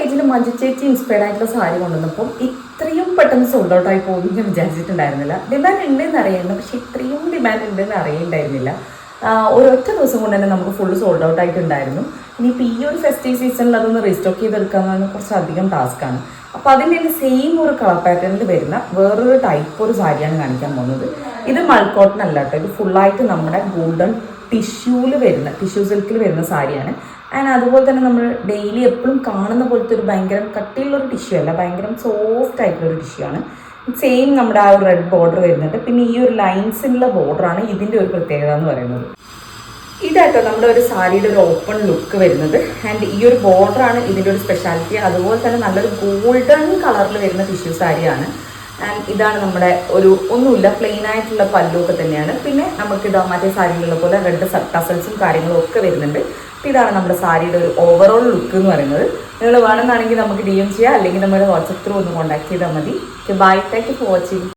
പേജിൽ മഞ്ജു ചേച്ചി ഇൻസ്പയർഡ് ആയിട്ടുള്ള സാരി കൊണ്ടുവന്നപ്പം ഇത്രയും പെട്ടെന്ന് സോൾഡ് ഔട്ട് ആയി പോകും ഞാൻ വിചാരിച്ചിട്ടുണ്ടായിരുന്നില്ല. ഡിമാൻഡ് ഉണ്ടെന്ന് അറിയുന്നു, പക്ഷെ ഇത്രയും ഡിമാൻഡ് ഉണ്ടെന്ന് അറിയുന്നുണ്ടായിരുന്നില്ല. ഒരൊറ്റ ദിവസം കൊണ്ട് തന്നെ നമുക്ക് ഫുള്ള് സോൾഡ് ഔട്ട് ആയിട്ടുണ്ടായിരുന്നു. ഇനിയിപ്പോൾ ഈ ഒരു ഫെസ്റ്റീവ് സീസണിൽ അതൊന്ന് റീസ്റ്റോക്ക് ചെയ്തെടുക്കാമെന്ന് കുറച്ചധികം ടാസ്ക്കാണ്. അപ്പോൾ അതിൻ്റെ തന്നെ സെയിം ഒരു കളർ പാറ്റേണിൽ വരുന്ന വേറൊരു ടൈപ്പ് ഒരു സാരിയാണ് കാണിക്കാൻ പോകുന്നത്. ഇത് മൾക്കോട്ടൺ അല്ല കേട്ടോ, ഇത് ഫുള്ളായിട്ട് നമ്മുടെ ഗോൾഡൻ ടിഷ്യൂവിൽ വരുന്ന ടിഷ്യൂ സിൽക്കിൽ വരുന്ന സാരിയാണ്. ആൻഡ് അതുപോലെ തന്നെ നമ്മൾ ഡെയിലി എപ്പോഴും കാണുന്ന പോലത്തെ ഒരു ഭയങ്കര കട്ടിയുള്ളൊരു ടിഷ്യൂ അല്ല, ഭയങ്കര സോഫ്റ്റ് ആയിട്ടുള്ളൊരു ടിഷ്യൂ ആണ്. സെയിം നമ്മുടെ ആ ഒരു റെഡ് ബോർഡർ വരുന്നുണ്ട്. പിന്നെ ഈ ഒരു ലൈൻസിലുള്ള ബോർഡറാണ് ഇതിൻ്റെ ഒരു പ്രത്യേകത എന്ന് പറയുന്നത്. ഇതാട്ടോ നമ്മുടെ ഒരു സാരിയുടെ ഒരു ഓപ്പൺ ലുക്ക് വരുന്നത്. ആൻഡ് ഈ ഒരു ബോർഡറാണ് ഇതിൻ്റെ ഒരു സ്പെഷ്യാലിറ്റി. അതുപോലെ തന്നെ നല്ലൊരു ഗോൾഡൻ കളറിൽ വരുന്ന ടിഷ്യൂ സാരിയാണ്. ആൻഡ് ഇതാണ് നമ്മുടെ ഒരു ഒന്നുമില്ല പ്ലെയിൻ ആയിട്ടുള്ള പല്ലുമൊക്കെ തന്നെയാണ്. പിന്നെ നമുക്കിതാ മറ്റേ സാരിയിലുള്ള പോലെ റെഡ് ടസൽസും കാര്യങ്ങളും ഒക്കെ വരുന്നുണ്ട്. അപ്പോൾ ഇതാണ് നമ്മുടെ സാരിയുടെ ഒരു ഓവറോൾ ലുക്ക് എന്ന് പറയുന്നത്. നിങ്ങൾ വേണമെന്നാണെങ്കിൽ നമുക്ക് DM ചെയ്യാം, അല്ലെങ്കിൽ നമ്മുടെ വാട്സപ്പ് ത്രൂ ഒന്ന് കോൺടാക്ട് ചെയ്താൽ മതി. Bye, thank you for watching.